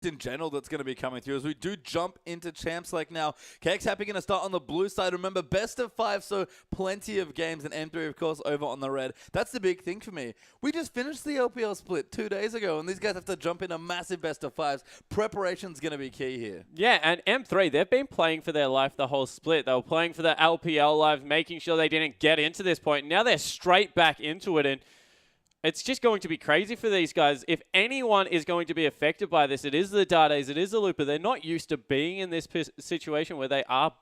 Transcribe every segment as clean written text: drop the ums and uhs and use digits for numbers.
just in general that's going to be coming through as we do jump into Champs League now. KX Happy going to start on the blue side. Remember, best of 5, so plenty of games, and M3, of course, over on the red. That's the big thing for me. We just finished the LPL split 2 days ago, and these guys have to jump in a massive best of 5s. Preparation's going to be key here. Yeah, and M3, they've been playing for their life the whole split. They were playing for the LPL lives, making sure they didn't get into this point. Now they're straight back into it, and it's just going to be crazy for these guys. If anyone is going to be affected by this, it is the Dardays, it is the Looper. They're not used to being in this situation where they are,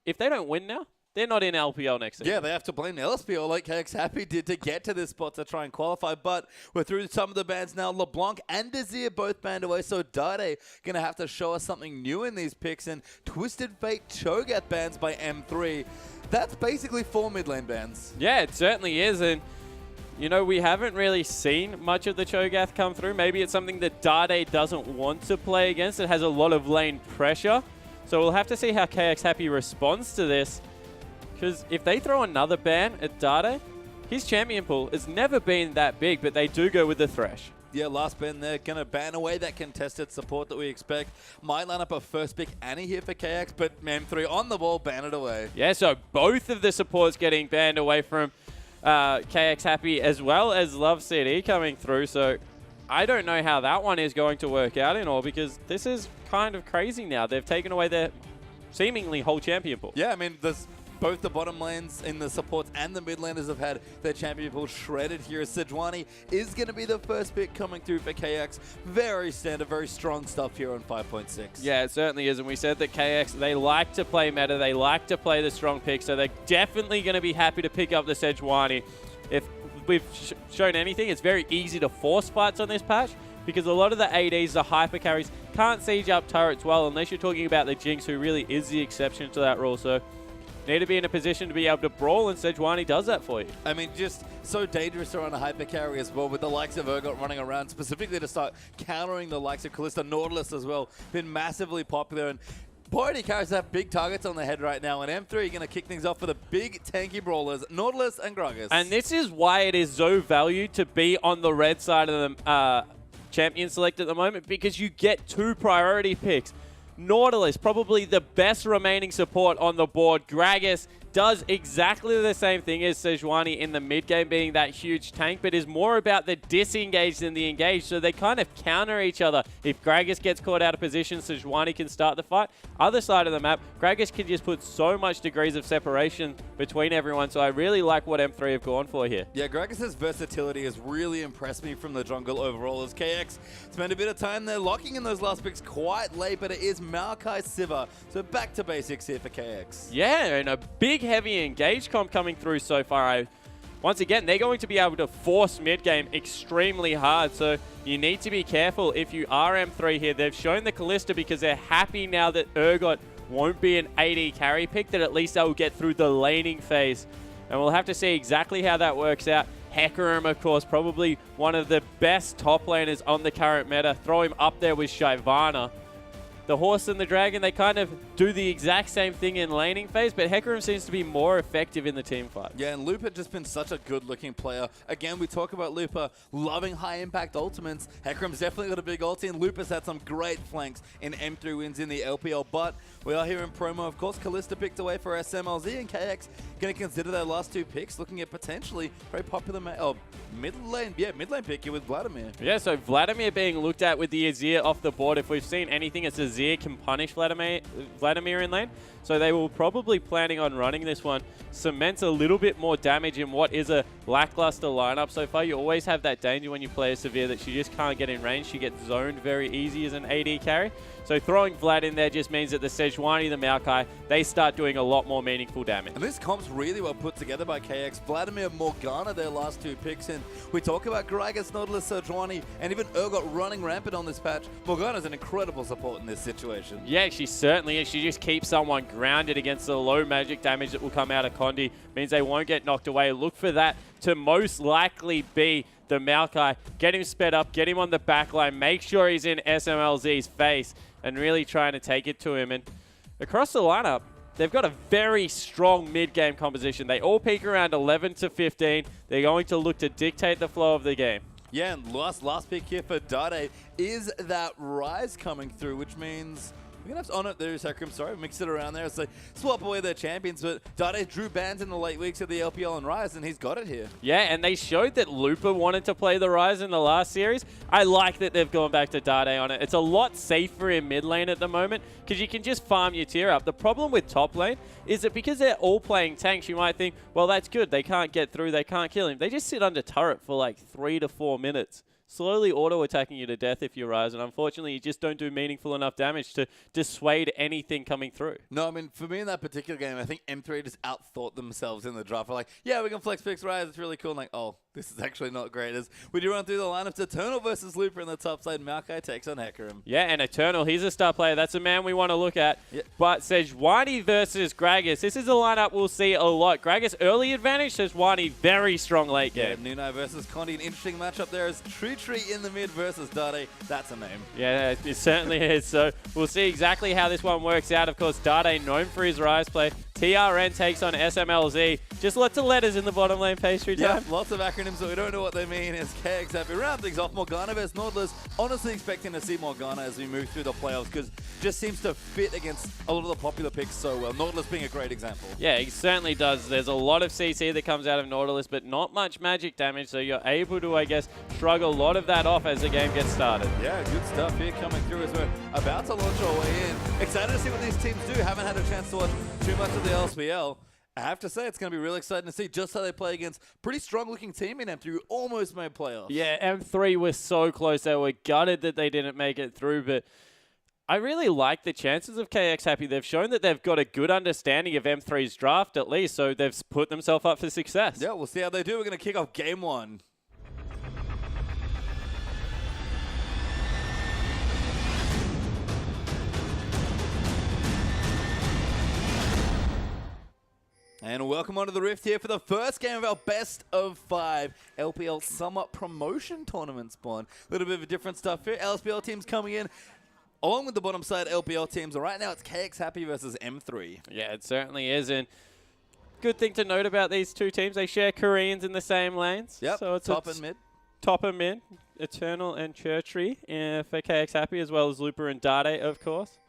if they don't win now, they're not in LPL next season. Yeah, they have to blame the LSPL like KX Happy did to get to this spot to try and qualify. But we're through some of the bans now. LeBlanc and Desir both banned away, so Dade going to have to show us something new in these picks. And Twisted Fate Cho'Gath bans by M3. That's basically 4 mid lane bans. Yeah, it certainly is. And you know, we haven't really seen much of the Cho'Gath come through. Maybe it's something that Dade doesn't want to play against. It has a lot of lane pressure. So we'll have to see how KX Happy responds to this. Because if they throw another ban at Dade, his champion pool has never been that big, but they do go with the Thresh. Yeah, last ban there, going to ban away that contested support that we expect. Might line up a first pick Annie here for KX, but M3 on the ball, ban it away. Yeah, so both of the supports getting banned away from KX Happy, as well as Love CD coming through. So I don't know how that one is going to work out in all, because this is kind of crazy now. They've taken away their seemingly whole champion pool. Yeah, I mean, there's both the bottom lanes in the supports and the mid laners have had their champion pool shredded here. Sejuani is going to be the first pick coming through for KX. Very standard, very strong stuff here on 5.6. Yeah, it certainly is. And we said that KX, they like to play meta. They like to play the strong pick. So they're definitely going to be happy to pick up the Sejuani. If we've shown anything, it's very easy to force fights on this patch, because a lot of the ADs, the hyper carries, can't siege up turrets well, unless you're talking about the Jinx, who really is the exception to that rule. So need to be in a position to be able to brawl, and Sejuani does that for you. I mean, just so dangerous around a hyper carry as well, with the likes of Urgot running around, specifically to start countering the likes of Kalista. Nautilus as well, been massively popular, and Party carries have big targets on their head right now, and M3 are going to kick things off for the big tanky brawlers, Nautilus and Gragas. And this is why it is so valued to be on the red side of the champion select at the moment, because you get 2 priority picks. Nautilus, probably the best remaining support on the board. Gragas does exactly the same thing as Sejuani in the mid game, being that huge tank, but is more about the disengage than the engage, so they kind of counter each other. If Gragas gets caught out of position, Sejuani can start the fight. Other side of the map, Gragas can just put so much degrees of separation between everyone, so I really like what M3 have gone for here. Yeah, Gragas' versatility has really impressed me from the jungle overall, as KX spent a bit of time there locking in those last picks quite late, but it is Maokai Sivir, so back to basics here for KX. Yeah, and a big heavy engage comp coming through so far. Once again, they're going to be able to force mid game extremely hard, so you need to be careful if you are M3 here. They've shown the Kalista because they're happy now that Urgot won't be an AD carry pick, that at least they'll get through the laning phase. And we'll have to see exactly how that works out. Hecarim, of course, probably one of the best top laners on the current meta. Throw him up there with Shyvana. The Horse and the Dragon, they kind of do the exact same thing in laning phase, but Hecarim seems to be more effective in the team fight. Yeah, and Looper just been such a good-looking player. Again, we talk about Looper loving high-impact ultimates. Hecarim's definitely got a big ulti, and Looper's had some great flanks in M3 wins in the LPL, but we are here in promo. Of course, Kalista picked away for SMLZ, and KX going to consider their last 2 picks, looking at potentially very popular mid lane pick here with Vladimir. Yeah, so Vladimir being looked at with the Azir off the board. If we've seen anything, it's Azir can punish Vladimir in lane. So they were probably planning on running this one. Cements a little bit more damage in what is a lackluster lineup so far. You always have that danger when you play a Severe that she just can't get in range. She gets zoned very easy as an AD carry. So throwing Vlad in there just means that the Sejuani, the Maokai, they start doing a lot more meaningful damage. And this comp's really well put together by KX. Vladimir, Morgana, their last 2 picks, and we talk about Gragas, Nautilus, Sejuani, and even Urgot running rampant on this patch. Morgana's an incredible support in this situation. Yeah, she certainly is. She just keeps someone grounded against the low magic damage that will come out of Condi. Means they won't get knocked away. Look for that to most likely be the Maokai. Get him sped up, get him on the back line, make sure he's in SMLZ's face, and really trying to take it to him. And across the lineup, they've got a very strong mid-game composition. They all peak around 11 to 15. They're going to look to dictate the flow of the game. Yeah, and last pick here for Dade is that Rise coming through, which means we're going to have to honor it there, Hecarim. Sorry, mix it around there. It's like swap away their champions, but Dade drew bans in the late weeks of the LPL and Rise, and he's got it here. Yeah, and they showed that Looper wanted to play the Rise in the last series. I like that they've gone back to Dade on it. It's a lot safer in mid lane at the moment because you can just farm your tier up. The problem with top lane is that because they're all playing tanks, you might think, well, that's good. They can't get through. They can't kill him. They just sit under turret for like 3 to 4 minutes, slowly auto-attacking you to death if you Rise, and unfortunately you just don't do meaningful enough damage to dissuade anything coming through. No, I mean, for me in that particular game, I think M3 just outthought themselves in the draft. We're like, yeah, we can flex picks Rise, it's really cool. And like, oh, this is actually not great. As we do run through the lineups, Eternal versus Looper in the top side, Maokai takes on Hecarim. Yeah, and Eternal, he's a star player. That's a man we want to look at. Yep. But Sejuani versus Gragas, this is a lineup we'll see a lot. Gragas early advantage, Sejuani very strong late game. Yeah, Nunai versus Condi, an interesting matchup there is Tree in the mid versus Dade. That's a name. Yeah, it certainly is. So we'll see exactly how this one works out. Of course, Dade known for his Rise play. TRN takes on SMLZ. Just lots of letters in the bottom lane pastry time. Yeah, lots of acronyms that we don't know what they mean. As KX Happy round things off, Morgana versus Nautilus. Honestly expecting to see Morgana as we move through the playoffs because just seems to fit against a lot of the popular picks so well. Nautilus being a great example. Yeah, he certainly does. There's a lot of CC that comes out of Nautilus, but not much magic damage, so you're able to, I guess, shrug a lot of that off as the game gets started. Yeah, good stuff here coming through as we're about to launch our way in. Excited to see what these teams do. Haven't had a chance to watch too much of the LSPL. I have to say, it's going to be really exciting to see just how they play against pretty strong-looking team in M3 who almost made playoffs. Yeah, M3 was so close. They were gutted that they didn't make it through, but I really like the chances of KX Happy. They've shown that they've got a good understanding of M3's draft at least, so they've put themselves up for success. Yeah, we'll see how they do. We're going to kick off game one. And welcome onto the Rift here for the first game of our best of 5 LPL Summer Promotion Tournament spawn. A little bit of different stuff here. LSPL teams coming in along with the bottom side LPL teams. And right now it's KX Happy versus M3. Yeah, it certainly is. And good thing to note about these two teams, they share Koreans in the same lanes. Yep, so it's top and mid. Top and mid, Eternal and Churchree for KX Happy, as well as Looper and Dade, of course,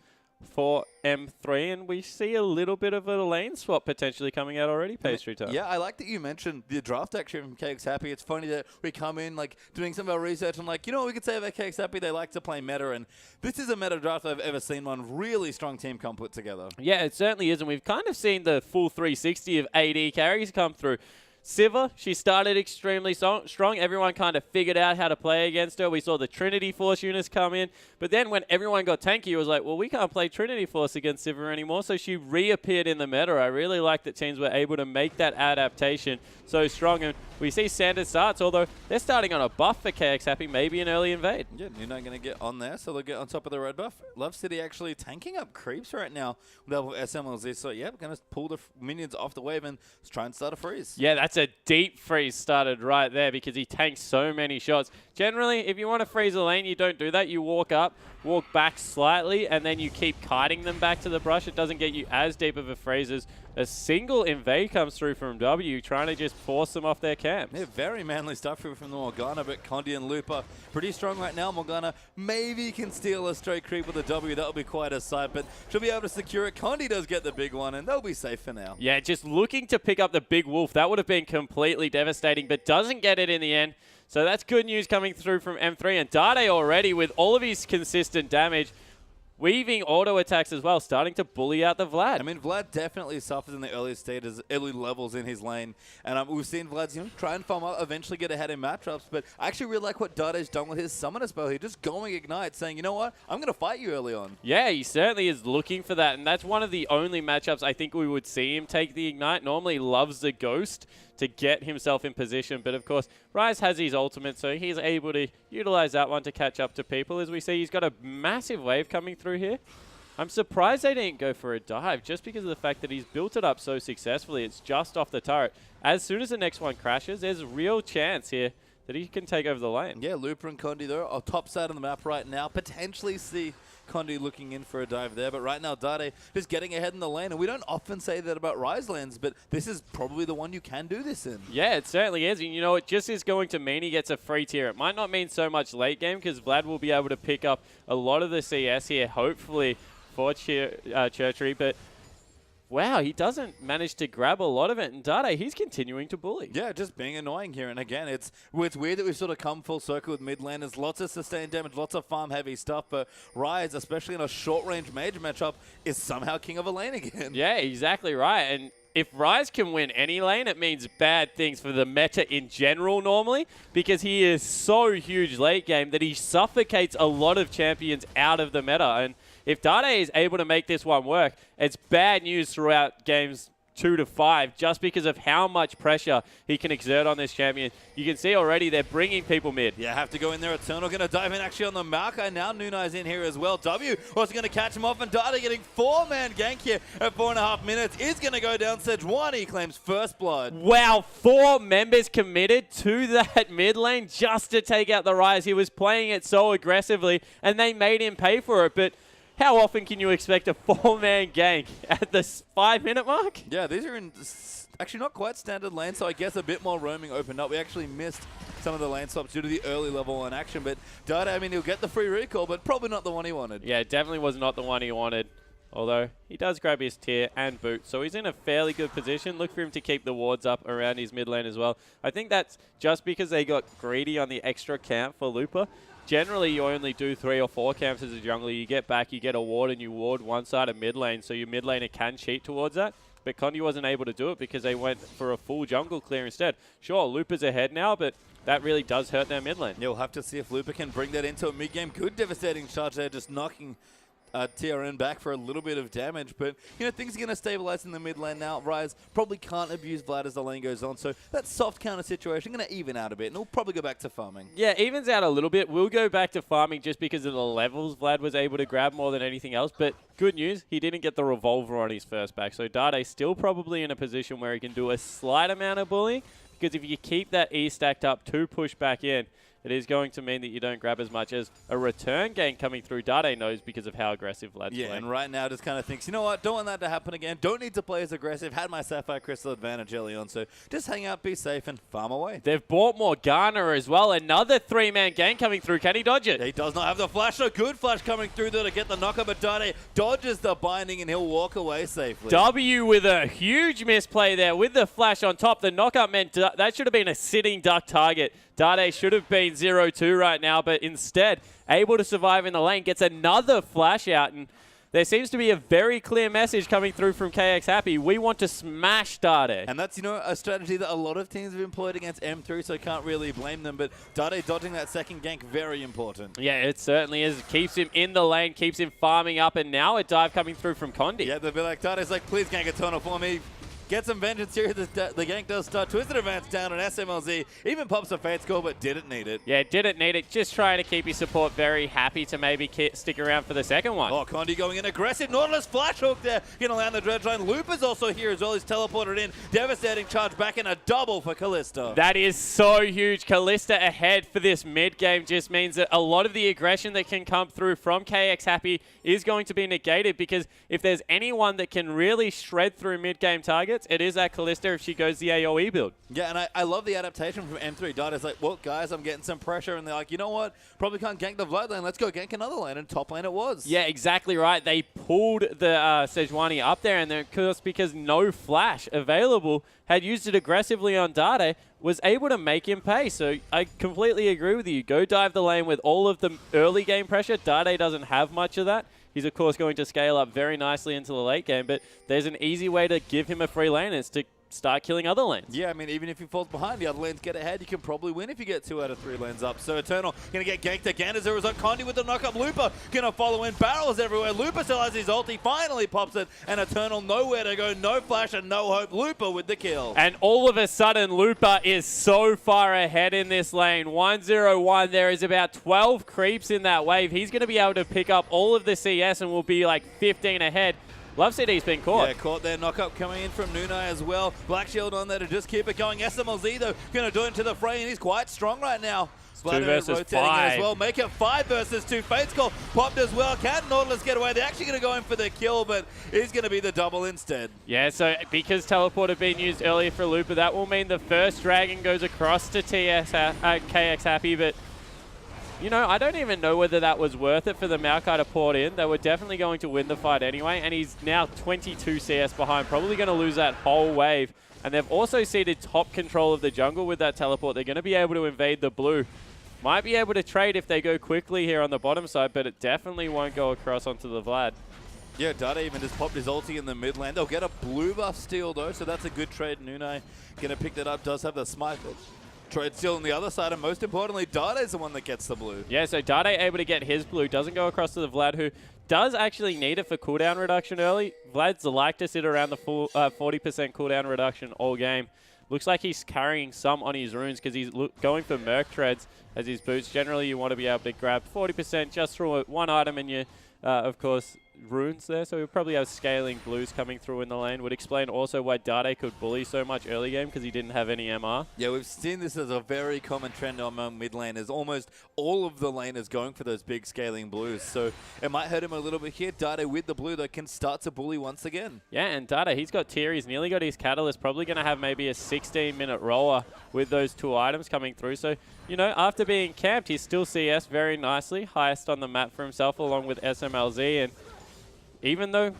for M3, and we see a little bit of a lane swap potentially coming out already, Pastry Time. Yeah, I like that you mentioned the draft actually from KX Happy. It's funny that we come in like doing some of our research and like, you know what we could say about KX Happy? They like to play meta, and this is a meta draft I've ever seen one really strong team come put together. Yeah, it certainly is, and we've kind of seen the full 360 of AD carries come through. Sivir, she started extremely strong. Everyone kind of figured out how to play against her. We saw the Trinity Force units come in. But then when everyone got tanky, it was like, well, we can't play Trinity Force against Sivir anymore. So she reappeared in the meta. I really like that teams were able to make that adaptation so strong. And we see Sanders starts, although they're starting on a buff for KX Happy, maybe an early invade. Yeah, you're not going to get on there, so they'll get on top of the red buff. Love City actually tanking up creeps right now with level SMLZ. So, yeah, we're going to pull the minions off the wave and try and start a freeze. Yeah, that's a deep freeze started right there because he tanks so many shots. Generally, if you want to freeze a lane, you don't do that. You walk up, walk back slightly, and then you keep kiting them back to the brush. It doesn't get you as deep of a freeze as a single invade comes through from W, trying to just force them off their camps. Yeah, very manly stuff from the Morgana, but Condi and Looper pretty strong right now. Morgana maybe can steal a straight creep with a W. That'll be quite a sight, but she'll be able to secure it. Condi does get the big one, and they'll be safe for now. Yeah, just looking to pick up the big wolf. That would have been completely devastating, but doesn't get it in the end. So that's good news coming through from M3. And Dade already, with all of his consistent damage, weaving auto attacks as well, starting to bully out the Vlad. I mean, Vlad definitely suffers in the early stages, early levels in his lane. And we've seen Vlad's, try and farm up, eventually get ahead in matchups. But I actually really like what Dade's done with his summoner spell. He's just going Ignite, saying, you know what, I'm going to fight you early on. Yeah, he certainly is looking for that. And that's one of the only matchups I think we would see him take the Ignite. Normally he loves the Ghost to get himself in position. But of course, Rise has his ultimate, so he's able to utilize that one to catch up to people. As we see, he's got a massive wave coming through here. I'm surprised they didn't go for a dive just because of the fact that he's built it up so successfully. It's just off the turret. As soon as the next one crashes, there's a real chance here that he can take over the lane. Yeah, Looper and Condi, though, are top side on the map right now. Potentially see Condi looking in for a dive there, but right now Dade just getting ahead in the lane, and we don't often say that about Rise lanes, but this is probably the one you can do this in. Yeah, it certainly is. And you know, it just is going to mean he gets a free tier. It might not mean so much late game because Vlad will be able to pick up a lot of the CS here, hopefully, for Churchery, but wow, he doesn't manage to grab a lot of it, and Dade, he's continuing to bully. Yeah, just being annoying here. And again, it's weird that we've sort of come full circle with mid lane. There's lots of sustained damage, lots of farm-heavy stuff, but Rise, especially in a short-range mage matchup, is somehow king of a lane again. Yeah, exactly right. And if Rise can win any lane, it means bad things for the meta in general normally, because he is so huge late game that he suffocates a lot of champions out of the meta. And if Dade is able to make this one work, it's bad news throughout games 2 to 5 just because of how much pressure he can exert on this champion. You can see already they're bringing people mid. Yeah, have to go in there. Eternal going to dive in actually on the Maokai. Now Nunai's in here as well. W was going to catch him off, and Dade getting 4-man gank here at 4.5 minutes. Is going to go down. Sejuani claims first blood. Wow, 4 members committed to that mid lane just to take out the Rise. He was playing it so aggressively, and they made him pay for it. But how often can you expect a 4-man gank at the 5-minute mark? Yeah, these are in actually not quite standard lane, so I guess a bit more roaming opened up. We actually missed some of the lane swaps due to the early level on action, but Dade, I mean, he'll get the free recall, but probably not the one he wanted. Yeah, definitely was not the one he wanted, although he does grab his tier and boot, so he's in a fairly good position. Look for him to keep the wards up around his mid lane as well. I think that's just because they got greedy on the extra camp for Lupa. Generally, you only do 3 or 4 camps as a jungler. You get back, you get a ward, and you ward one side of mid lane, so your mid laner can cheat towards that. But Condi wasn't able to do it because they went for a full jungle clear instead. Sure, Lupa's ahead now, but that really does hurt their mid lane. Yeah, we'll have to see if Lupa can bring that into a mid-game. Good devastating charge there, just knocking TRN back for a little bit of damage, but you know, things are going to stabilize in the mid lane now. Rise probably can't abuse Vlad as the lane goes on, so that soft counter situation going to even out a bit, and we'll probably go back to farming. Yeah, evens out a little bit. We'll go back to farming just because of the levels Vlad was able to grab more than anything else, but good news, he didn't get the revolver on his first back, so Dade's still probably in a position where he can do a slight amount of bullying, because if you keep that E stacked up to push back in, it is going to mean that you don't grab as much as a return gank coming through. Dade knows because of how aggressive Vlad's playing. And right now just kind of thinks, you know what, don't want that to happen again. Don't need to play as aggressive. Had my Sapphire Crystal advantage early on, so just hang out, be safe, and farm away. They've bought Morgana as well. Another 3-man gank coming through. Can he dodge it? He does not have the flash, so good flash coming through there to get the knockup, but Dade dodges the binding, and he'll walk away safely. W with a huge misplay there with the flash on top. The knockup meant that should have been a sitting duck target. Dade should have been 0-2 right now, but instead, able to survive in the lane, gets another flash out, and there seems to be a very clear message coming through from KX Happy. We want to smash Dade. And that's, you know, a strategy that a lot of teams have employed against M3, so I can't really blame them, but Dade dodging that second gank, very important. Yeah, it certainly is. It keeps him in the lane, keeps him farming up, and now a dive coming through from Condi. Yeah, they'll be like, Dade's like, please gank Eternal for me. Get some vengeance here. The gank does start. Twisted Advance down on SMLZ. Even pops a Fate score, but didn't need it. Yeah, didn't need it. Just trying to keep his support very happy to maybe stick around for the second one. Oh, Condi going in aggressive. Nautilus flash hook there. Going to land the dredge line. Lupa's also here as well. He's teleported in. Devastating charge back in, a double for Kalista. That is so huge. Kalista ahead for this mid game just means that a lot of the aggression that can come through from KX Happy is going to be negated, because if there's anyone that can really shred through mid game targets, it is that Kalista if she goes the AoE build. Yeah, and I love the adaptation from M3. Dade's like, well, guys, I'm getting some pressure. And they're like, you know what? Probably can't gank the Vlad lane. Let's go gank another lane. And top lane it was. Yeah, exactly right. They pulled the Sejuani up there, and then, of course, because no flash available, had used it aggressively on Dade, was able to make him pay. So I completely agree with you. Go dive the lane with all of the early game pressure. Dade doesn't have much of that. He's, of course, going to scale up very nicely into the late game, but there's an easy way to give him a free lane. It's to start killing other lanes. Yeah, I mean, even if he falls behind, the other lanes get ahead, you can probably win if you get 2 out of 3 lanes up. So Eternal going to get ganked again as a result. Condi with the knock-up. Lupa going to follow in. Barrels everywhere. Lupa still has his ult. He finally pops it, and Eternal nowhere to go. No flash and no hope. Lupa with the kill. And all of a sudden, Lupa is so far ahead in this lane. 1-0-1. There is about 12 creeps in that wave. He's going to be able to pick up all of the CS and will be like 15 ahead. Love CD's been caught. Yeah, caught there. Knock-up coming in from Nunai as well. Black Shield on there to just keep it going. SMLZ, though, going to do it into the fray, and he's quite strong right now. Vlad versus rotating in 5. as well. Make it 5 versus 2. Fate's Call popped as well. Can Nautilus get away? They're actually going to go in for the kill, but he's going to be the double instead. Yeah, so because teleport had been used earlier for Lupa, that will mean the first Dragon goes across to KX Happy, but you know, I don't even know whether that was worth it for the Maokai to port in. They were definitely going to win the fight anyway, and he's now 22 CS behind, probably going to lose that whole wave. And they've also ceded top control of the jungle with that teleport. They're going to be able to invade the blue. Might be able to trade if they go quickly here on the bottom side, but it definitely won't go across onto the Vlad. Yeah, Dada even just popped his ulti in the mid lane. They'll get a blue buff steal though, so that's a good trade. Nunai going to pick that up, does have the smite. Trade steal on the other side, and most importantly, Dada's the one that gets the blue. Yeah, so Dade able to get his blue, doesn't go across to the Vlad, who does actually need it for cooldown reduction early. Vlad's like to sit around the full 40% cooldown reduction all game. Looks like he's carrying some on his runes because he's going for Merc Treads as his boots. Generally, you want to be able to grab 40% just through one item in your, of course, runes there. So we'll probably have scaling blues coming through in the lane. Would explain also why Dade could bully so much early game because he didn't have any MR. Yeah, we've seen this as a very common trend among mid laners. Almost all of the laners going for those big scaling blues. So it might hurt him a little bit here. Dade with the blue that can start to bully once again. Yeah, and Dade, he's got tier. He's nearly got his catalyst. Probably going to have maybe a 16-minute roller with those 2 items coming through. So, you know, after being camped, he's still CS very nicely. Highest on the map for himself along with SMLZ. And even though,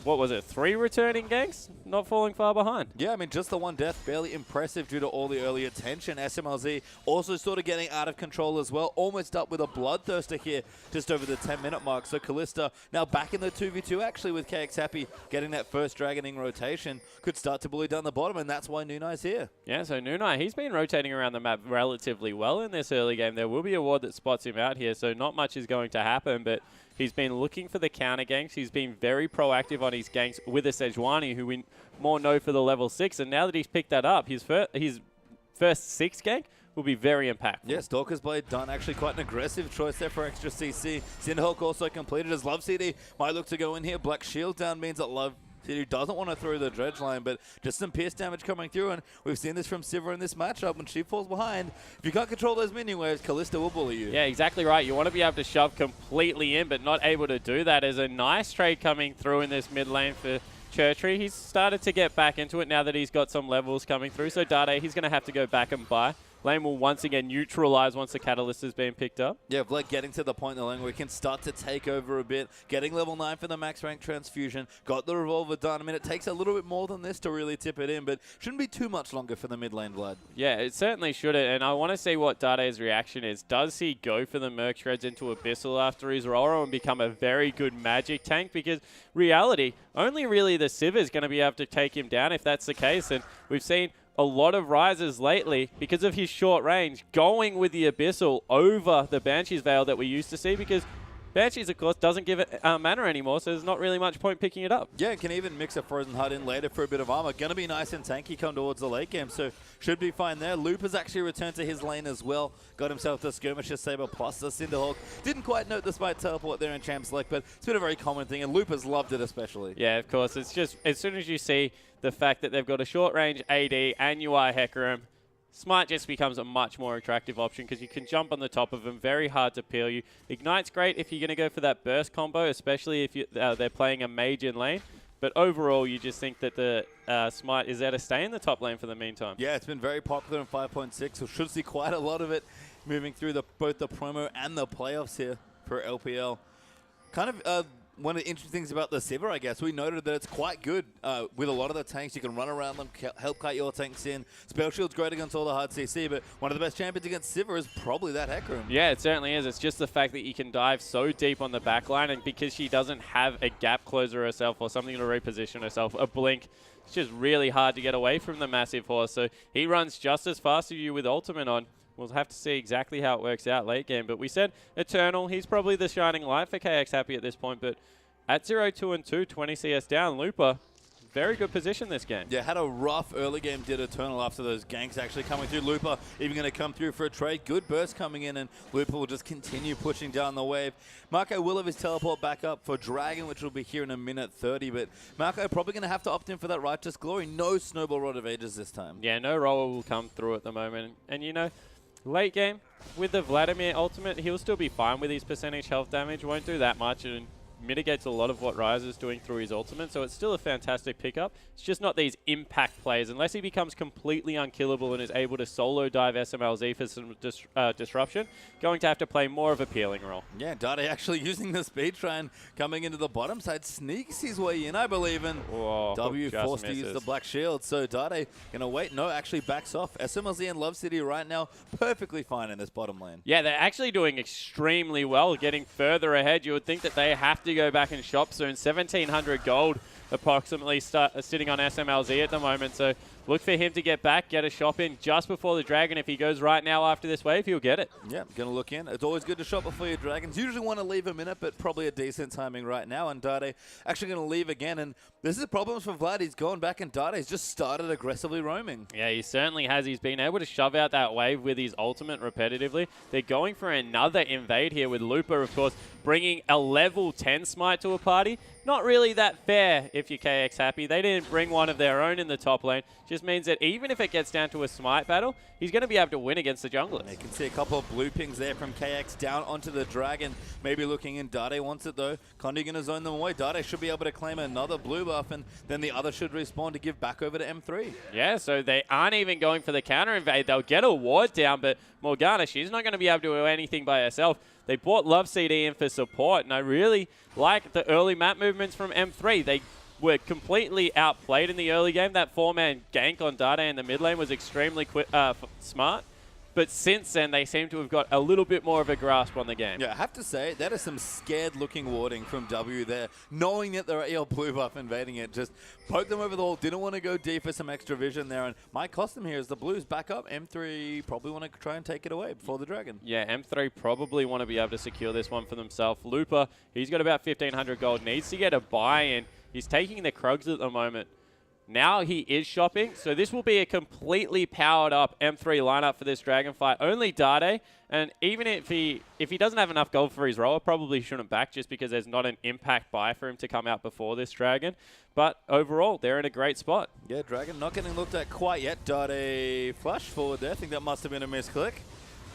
what was it, 3 returning ganks? Not falling far behind. Yeah, I mean, just the one death, barely impressive due to all the early attention. SMLZ also sort of getting out of control as well. Almost up with a Bloodthirster here, just over the 10-minute mark. So Kalista now back in the 2v2 actually with KX Happy getting that first Dragoning rotation. Could start to bully down the bottom, and that's why Nunai's here. Yeah, so Nunai, he's been rotating around the map relatively well in this early game. There will be a ward that spots him out here, so not much is going to happen, but he's been looking for the counter ganks. He's been very proactive on his ganks with a Sejuani, who we more know for the level 6. And now that he's picked that up, his first 6 gank will be very impactful. Yeah, Stalker's Blade done. Actually quite an aggressive choice there for extra CC. Cinderhawk also completed as Love CD might look to go in here. Black Shield down means that Love CD doesn't want to throw the dredge line, but just some pierce damage coming through, and we've seen this from Sivir in this matchup. When she falls behind, if you can't control those minion waves, Kalista will bully you. Yeah, exactly right. You want to be able to shove completely in, but not able to do that. There's a nice trade coming through in this mid lane for Chertree. He's started to get back into it now that he's got some levels coming through. So Dade, he's going to have to go back and buy. Lane will once again neutralize once the catalyst has been picked up. Yeah, Vlad getting to the point in the lane where we can start to take over a bit. Getting level 9 for the max rank transfusion. Got the revolver done. I mean, it takes a little bit more than this to really tip it in, but shouldn't be too much longer for the mid lane, Vlad. Yeah, it certainly shouldn't, and I want to see what Dade's reaction is. Does he go for the Merc Shreds into Abyssal after his Aurora and become a very good magic tank? Because reality, only really the Sivir is going to be able to take him down if that's the case, and we've seen a lot of Risers lately, because of his short range, going with the Abyssal over the Banshee's Veil that we used to see, because Banshees, of course, doesn't give it mana anymore, so there's not really much point picking it up. Yeah, can even mix a Frozen Heart in later for a bit of armor. Going to be nice and tanky come towards the late game, so should be fine there. Loop has actually returned to his lane as well. Got himself the Skirmisher Saber plus the Cinderhawk. Didn't quite note the Smite Teleport there in Champ Select, but it's been a very common thing, and Loop has loved it especially. Yeah, of course. It's just, as soon as you see the fact that they've got a short range AD and you are Hecarim, Smite just becomes a much more attractive option because you can jump on the top of them, very hard to peel you. Ignite's great if you're going to go for that burst combo, especially if they're playing a mage in lane. But overall, you just think that the Smite is there to stay in the top lane for the meantime. Yeah, it's been very popular in 5.6, so should see quite a lot of it moving through both the promo and the playoffs here for LPL. Kind of one of the interesting things about the Sivir, I guess, we noted that it's quite good with a lot of the tanks. You can run around them, help kite your tanks in. Spell Shield's great against all the hard CC, but one of the best champions against Sivir is probably that Hecarim. Yeah, it certainly is. It's just the fact that you can dive so deep on the back line, and because she doesn't have a gap closer herself or something to reposition herself, a blink, it's just really hard to get away from the massive horse. So he runs just as fast as you with Ultimate on. We'll have to see exactly how it works out late game. But we said Eternal, he's probably the shining light for KX Happy at this point. But at 0-2-2, 20 CS down, Lupa, very good position this game. Yeah, had a rough early game, did Eternal after those ganks actually coming through. Lupa even going to come through for a trade. Good burst coming in, and Lupa will just continue pushing down the wave. Marco will have his teleport back up for Dragon, which will be here in a minute 30, but Marco probably going to have to opt in for that Righteous Glory. No Snowball Rod of Ages this time. Yeah, no roller will come through at the moment. And, you know, Late game, with the Vladimir ultimate, he'll still be fine with his percentage health damage. Won't do that much and mitigates a lot of what Ryze is doing through his ultimate, so it's still a fantastic pickup. It's just not these impact plays. Unless he becomes completely unkillable and is able to solo dive SMLZ for some disruption, going to have to play more of a peeling role. Yeah, Dade actually using the speed train, coming into the bottom side, sneaks his way in, I believe, and Whoa, W just forced to use misses. the black shield. So Dade gonna wait. No, actually backs off. SMLZ and Love City right now perfectly fine in this bottom lane. Yeah, they're actually doing extremely well, getting further ahead. You would think that they have to go back and shop soon. 1,700 gold approximately sitting on SMLZ at the moment. So look for him to get back, get a shop in just before the Dragon. If he goes right now after this wave, he'll get it. Yeah, gonna look in. It's always good to shop before your Dragons. Usually want to leave a minute, but probably a decent timing right now. And Dade actually gonna leave again. And this is the problems for Vlad. He's going back, and Dade's just started aggressively roaming. Yeah, he certainly has. He's been able to shove out that wave with his ultimate repetitively. They're going for another invade here with Lupa, of course, bringing a level 10 smite to a party. Not really that fair if you're KX happy. They didn't bring one of their own in the top lane. Just means that even if it gets down to a smite battle, he's going to be able to win against the junglers. You can see a couple of blue pings there from KX down onto the Dragon. Maybe looking in. Dade wants it though. Condi going to zone them away. Dade should be able to claim another blue buff, and then the other should respawn to give back over to M3. Yeah, so they aren't even going for the counter invade. They'll get a ward down, but Morgana, she's not going to be able to do anything by herself. They brought Love CD in for support, and I really like the early map movements from M3. They were completely outplayed in the early game. That 4-man gank on Dade in the mid lane was extremely smart. But since then, they seem to have got a little bit more of a grasp on the game. Yeah, I have to say, that is some scared-looking warding from W there. Knowing that they're EL blue buff invading it, just poked them over the wall. Didn't want to go deep for some extra vision there. And might cost them here as the blues back up. M3 probably want to try and take it away before the Dragon. Yeah, M3 probably want to be able to secure this one for themselves. Lupa, he's got about 1,500 gold. Needs to get a buy-in. He's taking the Krugs at the moment. Now he is shopping, so this will be a completely powered up M3 lineup for this Dragon fight. Only Dade, and even if he doesn't have enough gold for his role, I probably shouldn't back just because there's not an impact buy for him to come out before this Dragon. But overall, they're in a great spot. Yeah, Dragon not getting looked at quite yet. Dade flash forward there. I think that must have been a misclick.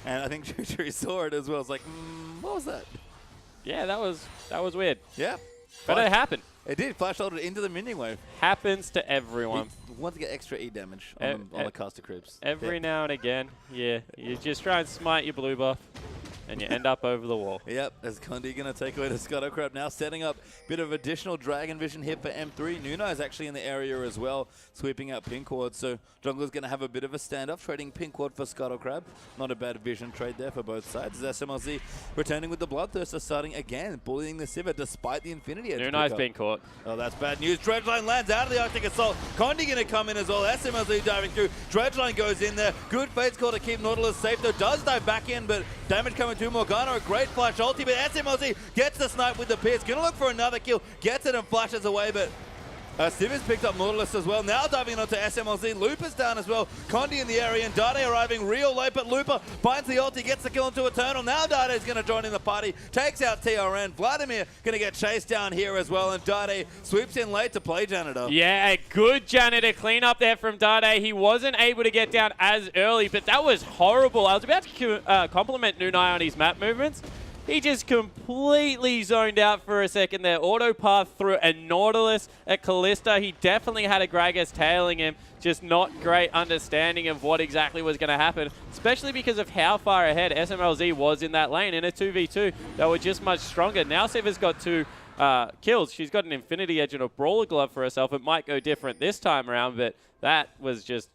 And I think Jutri saw it as well. It's like, what was that? Yeah, that was weird. Yeah. But it happened. It did. Flash ulted into the minion wave. Happens to everyone. He wants to get extra E damage on the caster creeps. Every now and again, yeah. You just try and smite your blue buff, and you end up over the wall. Yep, as Condi going to take away the Scuttle Crab now, setting up a bit of additional Dragon Vision here for M3. Nuno is actually in the area as well, sweeping out Pink Ward. So Jungler's going to have a bit of a standoff, trading Pink Ward for Scuttle Crab. Not a bad vision trade there for both sides. As SMLZ returning with the Bloodthirster, starting again, bullying the Sivir despite the Infinity Edge. Nuno's been caught. Oh, that's bad news. Dredgeline lands out of the Arctic Assault. Condi going to come in as well. SMLZ diving through. Dredgeline goes in there. Good Fate's call to keep Nautilus safe, though. Does dive back in, but damage coming to Morgana. A great flash ulti, but SMLZ gets the snipe with the pierce. Going to look for another kill. Gets it and flashes away, but Stivis picked up Nautilus as well. Now diving onto SMLZ. Lupa's down as well. Condi in the area, and Dade arriving real late, but Lupa finds the ulti, gets the kill into Eternal. Now Dade is going to join in the party. Takes out TRN. Vladimir going to get chased down here as well, and Dade sweeps in late to play Janitor. Yeah, a good Janitor clean up there from Dade. He wasn't able to get down as early, but that was horrible. I was about to compliment Nunai on his map movements. He just completely zoned out for a second there. Auto path through a Nautilus at Kalista. He definitely had a Gragas tailing him. Just not great understanding of what exactly was going to happen, especially because of how far ahead SMLZ was in that lane. In a 2v2, they were just much stronger. Now Siva's got 2 kills. She's got an Infinity Edge and a Brawler Glove for herself. It might go different this time around, but that was just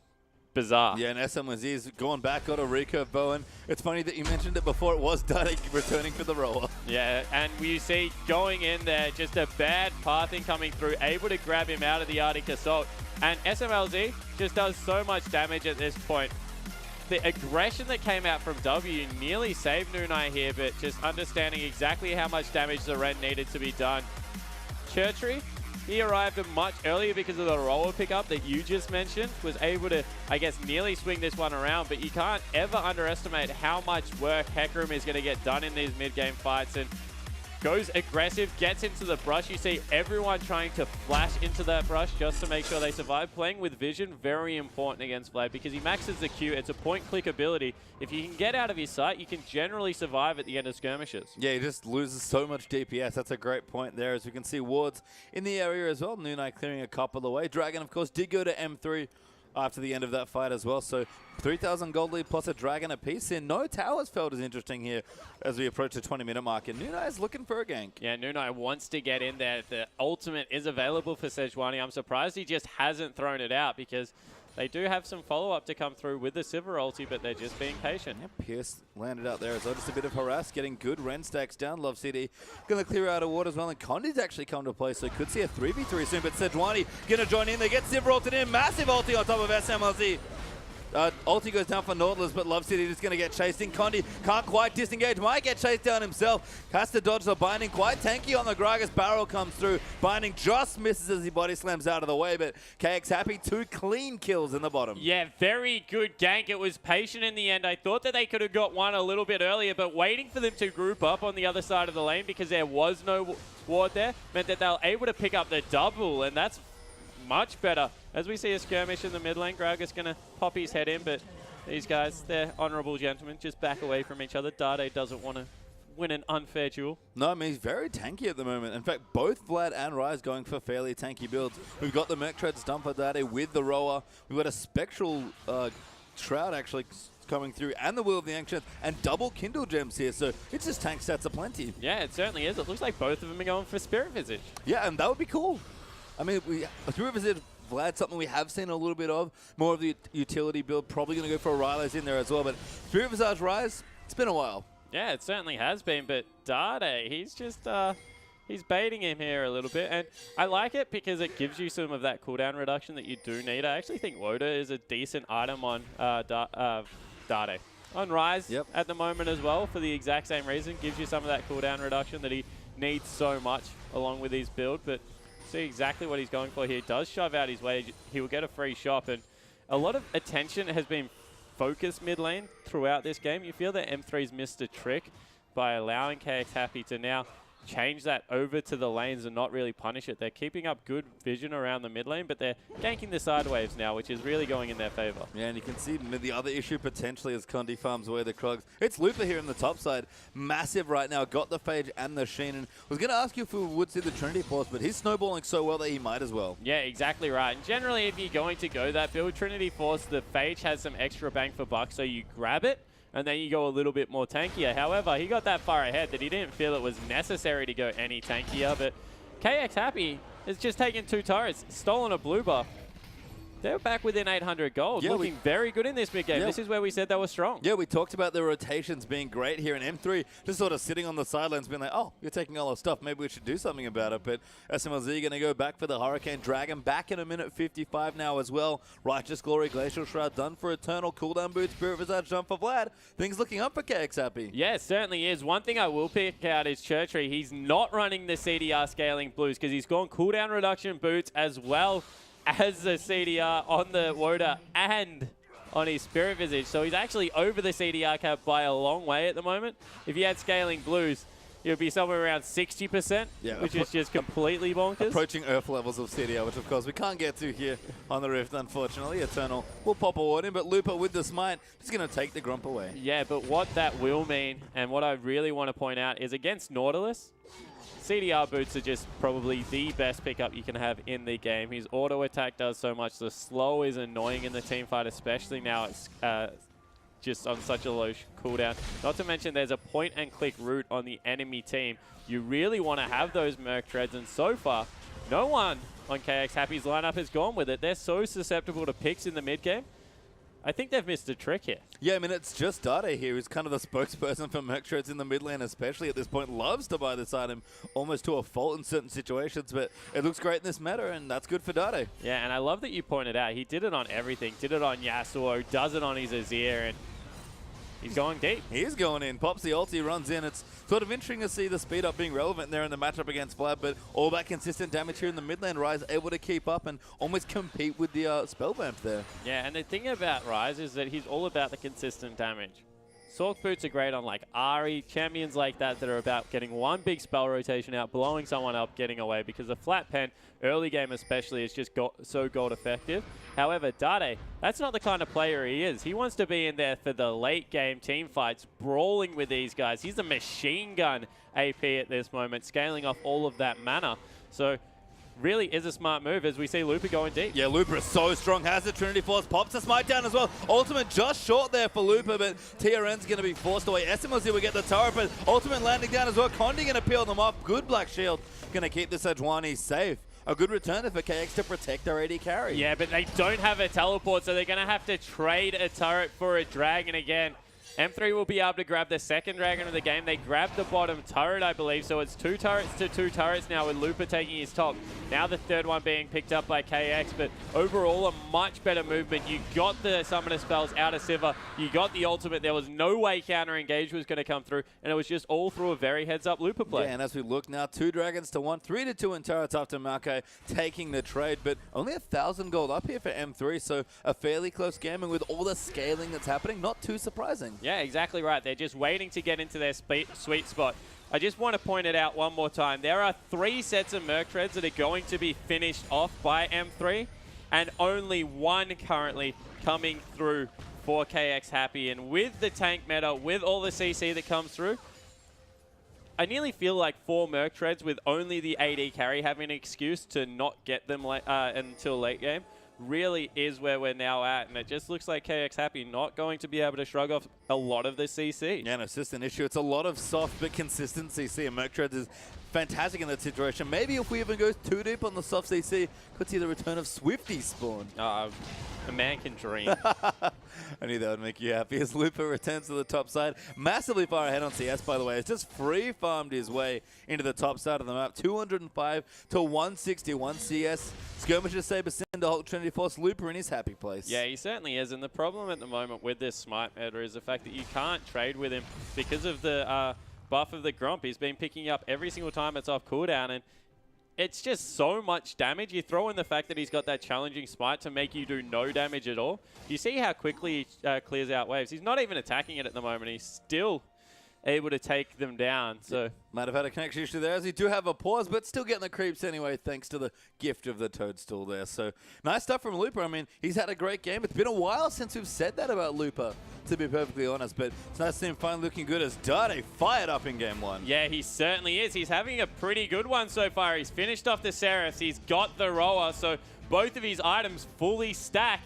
bizarre. Yeah, and SMLZ's going back, got a recurve Bowen. It's funny that you mentioned it before. It was Dade returning for the roller. Yeah, and we see going in there, just a bad pathing coming through, able to grab him out of the Arctic Assault. And SMLZ just does so much damage at this point. The aggression that came out from W nearly saved Nunai here, but just understanding exactly how much damage the Ren needed to be done. Churchery, he arrived much earlier because of the roller pickup that you just mentioned, was able to, I guess, nearly swing this one around, but you can't ever underestimate how much work Hecarim is going to get done in these mid-game fights, and goes aggressive, gets into the brush. You see everyone trying to flash into that brush just to make sure they survive. Playing with vision, very important against Vlad because he maxes the Q. It's a point-click ability. If you can get out of his sight, you can generally survive at the end of skirmishes. Yeah, he just loses so much DPS. That's a great point there. As we can see, wards in the area as well. Nunai clearing a couple away. Dragon, of course, did go to M3 after the end of that fight as well. So 3,000 gold lead plus a Dragon apiece in. No towers felt is interesting here as we approach the 20-minute mark. And Nunai is looking for a gank. Yeah, Nunai wants to get in there. The ultimate is available for Sejuani. I'm surprised he just hasn't thrown it out because they do have some follow-up to come through with the Sivir ulti, but they're just being patient. Yeah, Pierce landed out there as well. Just a bit of harass, getting good Ren stacks down. Love City going to clear out a ward as well. And Condi's actually come to play, so could see a 3v3 soon. But Sejuani going to join in. They get Sivir ulted in. Massive ulti on top of SMLZ. Ulti goes down for Nautilus, but Love City just going to get chased in. Condi can't quite disengage. Might get chased down himself. Has to dodge the binding. Quite tanky on the Gragas. Barrel comes through. Binding just misses as he body slams out of the way, but KX happy. 2 clean kills in the bottom. Yeah, very good gank. It was patient in the end. I thought that they could have got one a little bit earlier, but waiting for them to group up on the other side of the lane because there was no ward there meant that they were able to pick up the double, and that's much better. As we see a skirmish in the mid lane, Gragas going to pop his head in, but these guys, they're honourable gentlemen, just back away from each other. Dade doesn't want to win an unfair duel. No, I mean, he's very tanky at the moment. In fact, both Vlad and Ryze going for fairly tanky builds. We've got the Merc Treads done for Dade with the Roa. We've got a Spectral Shroud actually coming through, and the Will of the Ancients, and double Kindle Gems here, so it's just tank stats aplenty. Yeah, it certainly is. It looks like both of them are going for Spirit Visage. Yeah, and that would be cool. I mean, Spirit Visage, Vlad, something we have seen a little bit of. More of the utility build, probably going to go for a Ryze in there as well, but Spirit Visage Ryze, it's been a while. Yeah, it certainly has been, but Dade, he's just, he's baiting him here a little bit, and I like it because it gives you some of that cooldown reduction that you do need. I actually think Woda is a decent item on Dade. On Ryze at the moment as well, for the exact same reason. Gives you some of that cooldown reduction that he needs so much along with his build, but see exactly what he's going for here. He does shove out his way. He will get a free shop, and a lot of attention has been focused mid lane throughout this game. You feel that M3's missed a trick by allowing KX Happy to now change that over to the lanes and not really punish it. They're keeping up good vision around the mid lane, but they're ganking the side waves now, which is really going in their favor. Yeah, and you can see the other issue potentially as Condi farms away the Krugs. It's Lupa here in the top side. Massive right now. Got the Phage and the Sheen. And was going to ask you if we would see the Trinity Force, but he's snowballing so well that he might as well. Yeah, exactly right. And generally, if you're going to go that build, Trinity Force, the Phage has some extra bang for buck, so you grab it, and then you go a little bit more tankier. However, he got that far ahead that he didn't feel it was necessary to go any tankier, but KX Happy has just taken 2 turrets, stolen a blue buff. They're back within 800 gold, looking very good in this mid game. This is where we said they were strong. Yeah, we talked about the rotations being great here, and M3 just sort of sitting on the sidelines being like, oh, you're taking all our stuff, maybe we should do something about it. But SMLZ going to go back for the Hurricane Dragon, back in a minute 55 now as well. Righteous Glory, Glacial Shroud done for Eternal, cooldown boot, Spirit Visage done for Vlad. Things looking up for KX Happy. Yeah, it certainly is. One thing I will pick out is Churchree. He's not running the CDR scaling blues because he's gone cooldown reduction boots as well as the CDR on the Woda and on his Spirit Visage. So he's actually over the CDR cap by a long way at the moment. If he had scaling blues, it would be somewhere around 60%, which is just completely bonkers. Approaching Earth levels of CDR, which of course we can't get to here on the Rift, unfortunately. Eternal will pop a ward in, but Lupa with the smite is going to take the Grump away. Yeah, but what that will mean, and what I really want to point out, is against Nautilus, CDR boots are just probably the best pickup you can have in the game. His auto attack does so much. The slow is annoying in the team fight, especially now it's just on such a low cooldown. Not to mention there's a point and click route on the enemy team. You really want to have those Merc Treads, and so far, no one on KX Happy's lineup has gone with it. They're so susceptible to picks in the mid game. I think they've missed a trick here. Yeah, I mean, it's just Dade here who's kind of the spokesperson for Merc Treads in the mid lane, especially at this point. Loves to buy this item almost to a fault in certain situations, but it looks great in this meta, and that's good for Dade. Yeah, and I love that you pointed out he did it on everything. Did it on Yasuo, does it on his Azir, and he's going deep. He is going in. Pops the ulti, runs in. It's sort of interesting to see the speed up being relevant there in the matchup against Vlad, but all that consistent damage here in the mid lane. Ryze able to keep up and almost compete with the spell vamp there. Yeah, and the thing about Ryze is that he's all about the consistent damage. Sork boots are great on like Ahri, champions like that that are about getting one big spell rotation out, blowing someone up, getting away, because the flat pen, early game especially, is just so gold effective. However, Dade, that's not the kind of player he is. He wants to be in there for the late game team fights, brawling with these guys. He's a machine gun AP at this moment, scaling off all of that mana. So really is a smart move as we see Lupa going deep. Yeah, Lupa is so strong. Has the Trinity Force, pops the smite down as well. Ultimate just short there for Lupa, but TRN's going to be forced away. SMLC will get the turret, but Ultimate landing down as well. Condi going to peel them off. Good Black Shield. Going to keep the Sejuani safe. A good return for KX to protect their AD carry. Yeah, but they don't have a teleport, so they're going to have to trade a turret for a dragon again. M3 will be able to grab the second dragon of the game. They grabbed the bottom turret, I believe, so it's 2 turrets to 2 turrets now with Lupa taking his top. Now the third one being picked up by KX, but overall a much better movement. You got the summoner spells out of Sivir. You got the ultimate. There was no way counter-engage was going to come through, and it was just all through a very heads-up Lupa play. Yeah, and as we look now, 2 dragons to 1, 3 to 2 in turrets after Maokai taking the trade, but only 1,000 gold up here for M3, so a fairly close game, and with all the scaling that's happening, not too surprising. Yeah, exactly right. They're just waiting to get into their sweet spot. I just want to point it out one more time. There are 3 sets of Merc Treads that are going to be finished off by M3, and only 1 currently coming through for KX Happy. And with the tank meta, with all the CC that comes through, I nearly feel like 4 Merc Treads with only the AD carry having an excuse to not get them until late game really is where we're now at, and it just looks like KX Happy not going to be able to shrug off a lot of the CC. Yeah, an assistant issue. It's a lot of soft but consistent CC, and Merc Treads is fantastic in that situation. Maybe if we even go too deep on the soft CC, could see the return of Swifty spawn. A man can dream. I knew that would make you happy as Lupa returns to the top side. Massively far ahead on CS, by the way. It's just free farmed his way into the top side of the map. 205 to 161 CS. Skirmishes, Saber, Cinder, Hulk, Trinity Force, Lupa in his happy place. Yeah, he certainly is. And the problem at the moment with this Smite meta is the fact that you can't trade with him because of the buff of the Gromp. He's been picking up every single time it's off cooldown, and it's just so much damage. You throw in the fact that he's got that challenging smite to make you do no damage at all. You see how quickly he clears out waves. He's not even attacking it at the moment. He's still able to take them down. So might have had a connection issue there as he do have a pause, but still getting the creeps anyway thanks to the gift of the Toadstool there. So nice stuff from Lupa. I mean, he's had a great game. It's been a while since we've said that about Lupa, to be perfectly honest, but it's nice to see him finally looking good as Dade fired up in game 1. Yeah, he certainly is. He's having a pretty good one so far. He's finished off the Seraphs. He's got the Roa, so both of his items fully stack.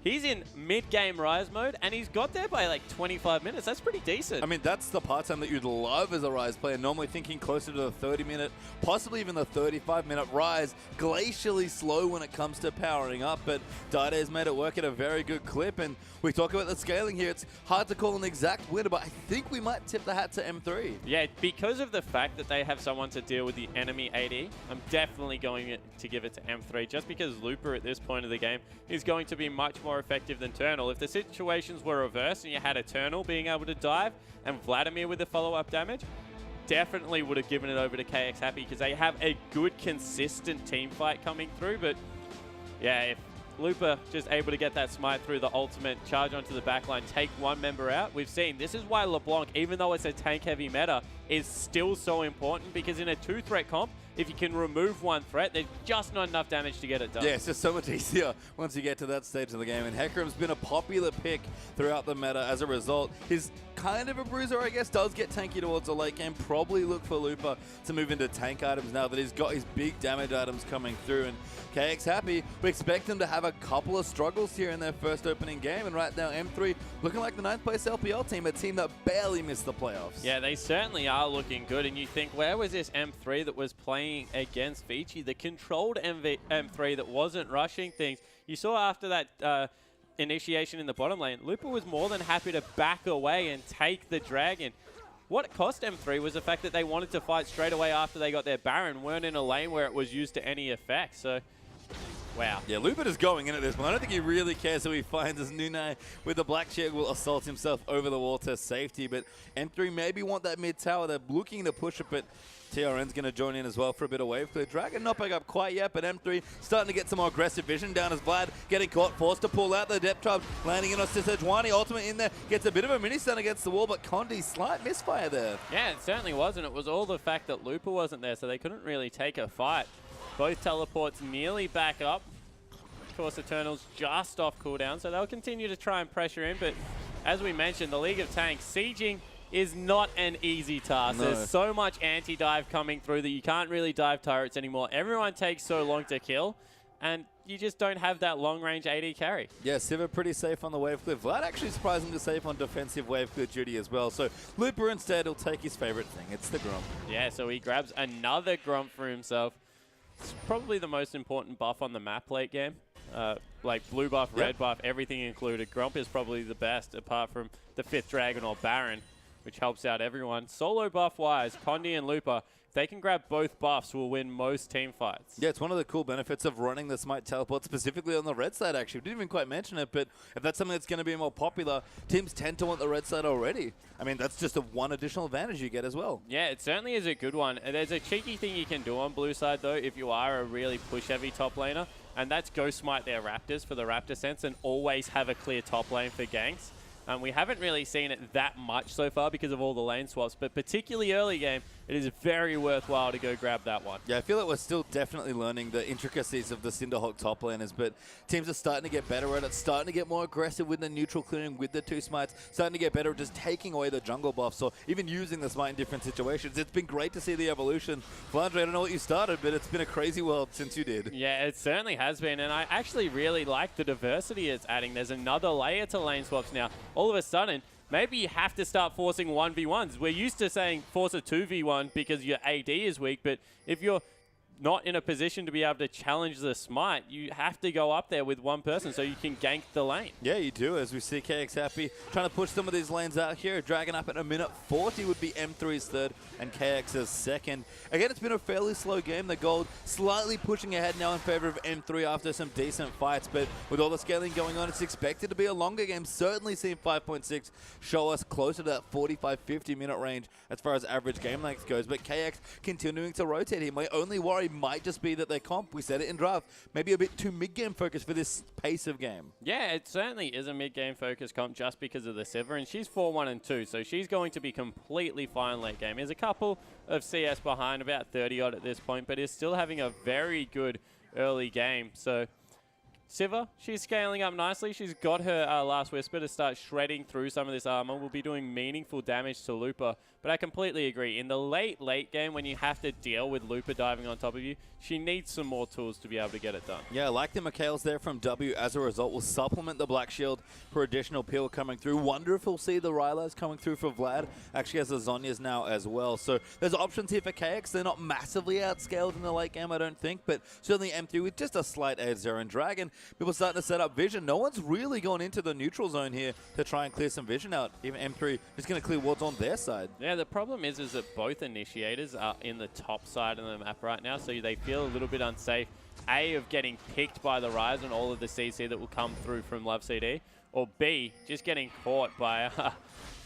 He's in mid-game Rise mode, and he's got there by like 25 minutes. That's pretty decent. I mean, that's the part time that you'd love as a Rise player. Normally thinking closer to the 30-minute, possibly even the 35-minute Rise. Glacially slow when it comes to powering up, but Dade has made it work at a very good clip. And we talk about the scaling here. It's hard to call an exact winner, but I think we might tip the hat to M3. Yeah, because of the fact that they have someone to deal with the enemy AD, I'm definitely going to give it to M3, just because Lupa at this point of the game is going to be much more effective than Turnal. If the situations were reversed and you had Eternal being able to dive and Vladimir with the follow-up damage, definitely would have given it over to KX Happy because they have a good, consistent team fight coming through. But yeah, if Lupa just able to get that smite through the ultimate, charge onto the backline, take one member out, we've seen this is why LeBlanc, even though it's a tank-heavy meta, is still so important, because in a 2-threat comp, if you can remove one threat, there's just not enough damage to get it done. Yeah, it's just so much easier once you get to that stage of the game. And Hecarim's been a popular pick throughout the meta as a result. He's kind of a bruiser, I guess, does get tanky towards the late game. Probably look for Lupa to move into tank items now that he's got his big damage items coming through. And KX Happy, we expect them to have a couple of struggles here in their first opening game. And right now, M3 looking like the 9th place LPL team, a team that barely missed the playoffs. Yeah, they certainly are looking good. And you think, where was this M3 that was playing against Vici, the controlled M3 that wasn't rushing things? You saw after that initiation in the bottom lane, Lupa was more than happy to back away and take the dragon. What cost M3 was the fact that they wanted to fight straight away after they got their Baron, weren't in a lane where it was used to any effect. So, wow. Yeah, Lupa is going in at this point. I don't think he really cares who he finds, as Nune with the Black Shield will assault himself over the wall to safety. But M3 maybe want that mid tower. They're looking to push it, but TRN's going to join in as well for a bit of wave clear. Dragon not back up quite yet, but M3 starting to get some more aggressive vision down as Vlad getting caught, forced to pull out the depth trap, landing in on Sejuani. Ultimate in there, gets a bit of a mini stun against the wall, but Condi, slight misfire there. Yeah, it certainly wasn't. It was all the fact that Lupa wasn't there, so they couldn't really take a fight. Both teleports nearly back up. Of course, Eternal's just off cooldown, so they'll continue to try and pressure in, but as we mentioned, the League of Tanks, sieging is not an easy task. No. There's so much anti-dive coming through that you can't really dive turrets anymore. Everyone takes so long to kill, and you just don't have that long-range AD carry. Yeah, Sivir pretty safe on the wave clear. Vlad actually surprisingly safe on defensive wave clear duty as well. So Lupa instead will take his favorite thing. It's the Grump. Yeah, so he grabs another Grump for himself. It's probably the most important buff on the map late game. Like blue buff, red buff, everything included. Grump is probably the best apart from the 5th Dragon or Baron, which helps out everyone. Solo buff-wise, Condi and Lupa, if they can grab both buffs, will win most team fights. Yeah, it's one of the cool benefits of running the Smite teleport, specifically on the red side, actually. We didn't even quite mention it, but if that's something that's going to be more popular, teams tend to want the red side already. I mean, that's just one additional advantage you get as well. Yeah, it certainly is a good one. There's a cheeky thing you can do on blue side, though, if you are a really push-heavy top laner, and that's go smite their Raptors for the Raptor sense and always have a clear top lane for ganks. We haven't really seen it that much so far because of all the lane swaps, but particularly early game, it is very worthwhile to go grab that one. Yeah, I feel like we're still definitely learning the intricacies of the Cinderhawk top laners, but teams are starting to get better at it, starting to get more aggressive with the neutral clearing, with the 2 smites, starting to get better at just taking away the jungle buffs or even using the smite in different situations. It's been great to see the evolution. Flandre, I don't know what you started, but it's been a crazy world since you did. Yeah, it certainly has been, and I actually really like the diversity it's adding. There's another layer to lane swaps now. All of a sudden, maybe you have to start forcing 1v1s. We're used to saying force a 2v1 because your AD is weak, but if you're not in a position to be able to challenge the smite, you have to go up there with one person so you can gank the lane. Yeah, you do, as we see KX Happy trying to push some of these lanes out here. Dragon up at a minute 40 would be M3's third and KX's second. Again, it's been a fairly slow game. The gold slightly pushing ahead now in favor of M3 after some decent fights, but with all the scaling going on, it's expected to be a longer game. Certainly seen 5.6 show us closer to that 45-50 minute range as far as average game length goes, but KX continuing to rotate here. My only worry might just be that their comp, we said it in draft, maybe a bit too mid-game focused for this pace of game. Yeah, it certainly is a mid-game focused comp just because of the Sivir, and she's 4-1-2, so she's going to be completely fine late game. There's a couple of CS behind, about 30-odd at this point, but is still having a very good early game. So Sivir, she's scaling up nicely. She's got her Last Whisper to start shredding through some of this armor. Will be doing meaningful damage to Lupa. But I completely agree. In the late game, when you have to deal with Lupa diving on top of you, she needs some more tools to be able to get it done. Yeah, like the Mikhails there from W as a result will supplement the Black Shield for additional peel coming through. Wonderful to see the Rylai's coming through for Vlad. Actually has the Zhonya's now as well. So there's options here for KX. They're not massively outscaled in the late game, I don't think, but certainly M3 with just a slight edge there. And Dragon, people starting to set up vision. No one's really gone into the neutral zone here to try and clear some vision out. Even M3 is going to clear wards on their side. Yeah, the problem is that both initiators are in the top side of the map right now, so they feel a little bit unsafe. A, of getting picked by the Rise and all of the CC that will come through from Love CD, or B, just getting caught by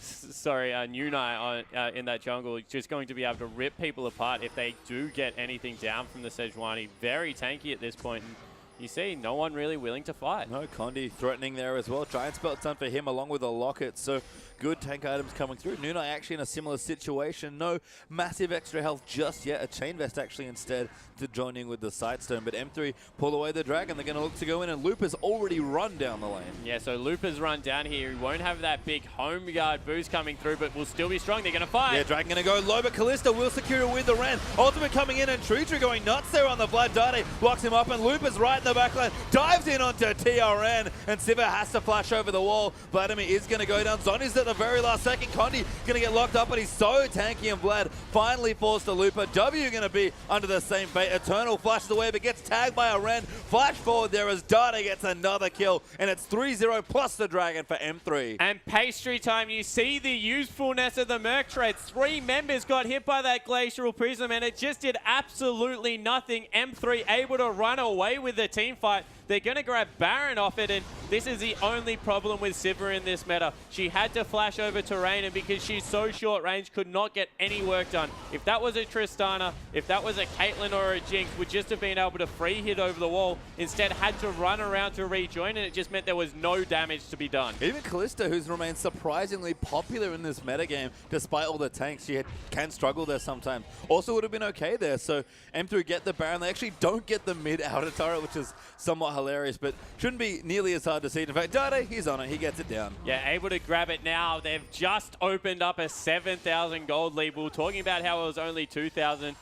Nunai in that jungle, just going to be able to rip people apart if they do get anything down from the Sejuani. Very tanky at this point. And you see, no one really willing to fight. No, Condi threatening there as well. Giant Spell's done for him along with a Locket. So good tank items coming through. Nunai actually in a similar situation. No massive extra health just yet. A Chain Vest actually instead to join in with the Sightstone. But M3 pull away the Dragon. They're going to look to go in, and Lupa's already run down the lane. Yeah, so Lupa's run down here. He won't have that big home guard boost coming through, but will still be strong. They're going to fight. Yeah, Dragon going to go low, but Kalista will secure it with the Ren. Ultimate coming in, and Tritra going nuts there on the Vlad. Dade blocks him up, and Lupa's right in the backline. Dives in onto TRN, and Sivir has to flash over the wall. Vladimir is going to go down. Zhonya's at the very last second. Condi going to get locked up, but he's so tanky, and Vlad finally falls to Lupa. W going to be under the same fate. Eternal flashes away, but gets tagged by a Ren. Flash forward there as Dade gets another kill, and it's 3-0 plus the Dragon for M3. And pastry time. You see the usefulness of the Merc trade. 3 members got hit by that Glacial Prism, and it just did absolutely nothing. M3 able to run away with the team fight. They're going to grab Baron off it, and this is the only problem with Sivir in this meta. She had to flash over terrain, and because she's so short range, could not get any work done. If that was a Tristana, if that was a Caitlyn or a Jinx, would just have been able to free hit over the wall. Instead, had to run around to rejoin, and it just meant there was no damage to be done. Even Kalista, who's remained surprisingly popular in this metagame, despite all the tanks, she can struggle there sometimes. Also would have been okay there, so M3 get the Baron. They actually don't get the mid outer turret, which is somewhat hilarious, but shouldn't be nearly as hard to see. In fact, Dade, he's on it. He gets it down. Yeah, able to grab it now. They've just opened up a 7,000 gold lead. We were talking about how it was only 2,000.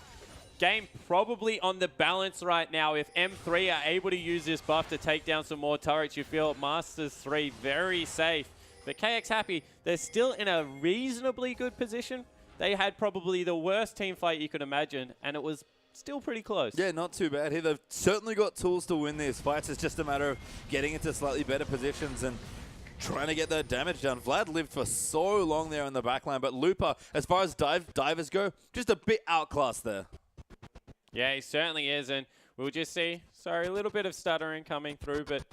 Game probably on the balance right now. If M3 are able to use this buff to take down some more turrets, you feel Masters 3 very safe. But KX Happy, they're still in a reasonably good position. They had probably the worst team fight you could imagine, and it was still pretty close. Yeah, not too bad here. They've certainly got tools to win these fights. It's just a matter of getting into slightly better positions and trying to get that damage done. Vlad lived for so long there in the backline, but Lupa, as far as divers go, just a bit outclassed there. Yeah, he certainly is, and we'll just see. Sorry, a little bit of stuttering coming through, but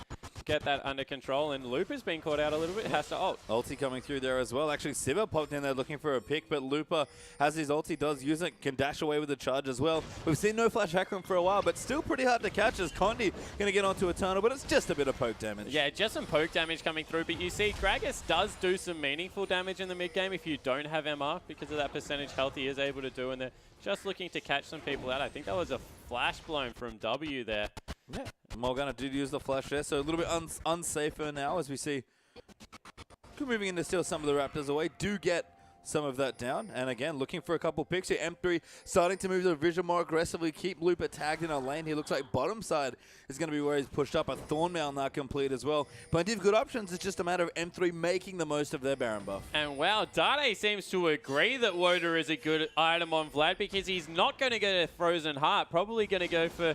get that under control, and Lupa's been caught out a little bit, has to ult. Ulti coming through there as well. Actually, Sivir popped in there looking for a pick, but Lupa has his ulti, does use it, can dash away with the charge as well. We've seen no flash Hecarim for a while, but still pretty hard to catch as Condi going to get onto Eternal, but it's just a bit of poke damage. Yeah, just some poke damage coming through, but you see Gragas does do some meaningful damage in the mid game if you don't have MR because of that percentage health he is able to do, and they're just looking to catch some people out. I think that was a flash blown from W there. Yeah, Morgana did use the flash there, so a little bit unsafer now as we see moving in to steal some of the Raptors away. Do get some of that down, and again, looking for a couple picks here. M3 starting to move the vision more aggressively, keep Lupa tagged in a lane. He looks like bottom side is going to be where he's pushed up. A Thornmail now complete as well. Plenty of good options. It's just a matter of M3 making the most of their Baron buff. And wow, Dade seems to agree that Woda is a good item on Vlad because he's not going to go to Frozen Heart, probably going to go for...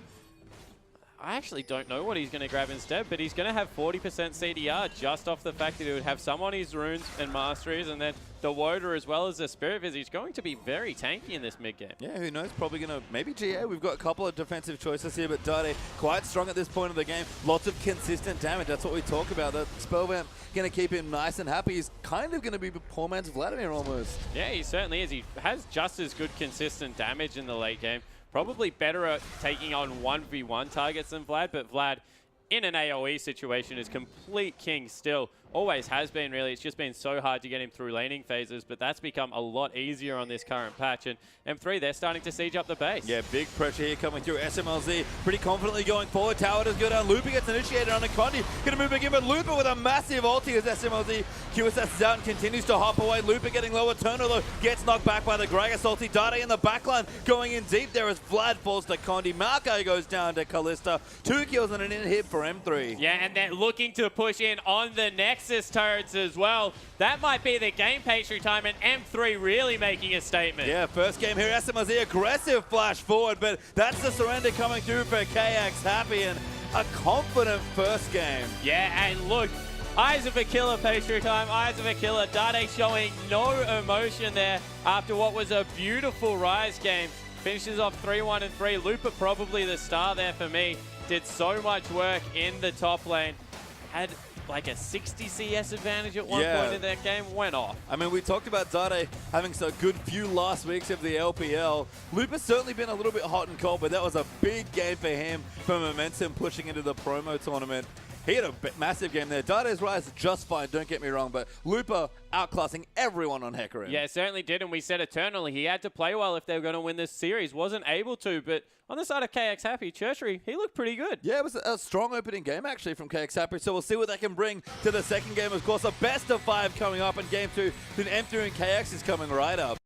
I actually don't know what he's going to grab instead, but he's going to have 40% CDR just off the fact that he would have some on his runes and masteries, and then the Woda as well as the Spirit Visage. He's going to be very tanky in this mid game. Yeah, who knows? Probably going to maybe GA. We've got a couple of defensive choices here, but Dade quite strong at this point of the game. Lots of consistent damage. That's what we talk about. The Spellvamp going to keep him nice and happy. He's kind of going to be poor man's Vladimir almost. Yeah, he certainly is. He has just as good consistent damage in the late game. Probably better at taking on 1v1 targets than Vlad, but Vlad, in an AoE situation, is complete king still. Always has been, really. It's just been so hard to get him through laning phases, but that's become a lot easier on this current patch. And M3, they're starting to siege up the base. Yeah, big pressure here coming through. SMLZ pretty confidently going forward. Tower does go down. Lupa gets initiated on Condi. Going to move again, but Lupa with a massive ulti as SMLZ QSS out and continues to hop away. Lupa getting lower. Turner, though, gets knocked back by the Gragas ulti. Dade in the backline going in deep there as Vlad falls to Condi. Maokai goes down to Kalista. 2 kills and an in-hit for M3. Yeah, and they're looking to push in on the Nexus turrets as well. That might be the game pastry time, and M3 really making a statement. Yeah, first game here. SMLZ aggressive flash forward, but that's the surrender coming through for KX Happy, and a confident first game. Yeah, and look, Eyes of a Killer pastry time, Eyes of a Killer. Dade showing no emotion there after what was a beautiful Rise game. Finishes off 3-1 and 3. Lupa probably the star there for me. Did so much work in the top lane. Had like a 60 CS advantage at one point in that game, went off. I mean, we talked about Dade having so good few last weeks of the LPL. Lupa's certainly been a little bit hot and cold, but that was a big game for him for momentum pushing into the promo tournament. He had a massive game there. Dade's Rise just fine, don't get me wrong, but Lupa outclassing everyone on Hecarim. Yeah, certainly did, and we said eternally he had to play well if they were going to win this series. Wasn't able to, but on the side of KX Happy, Churchery, he looked pretty good. Yeah, it was a strong opening game, actually, from KX Happy, so we'll see what they can bring to the second game. Of course, a best of 5 coming up in Game 2. Then M3 and KX is coming right up.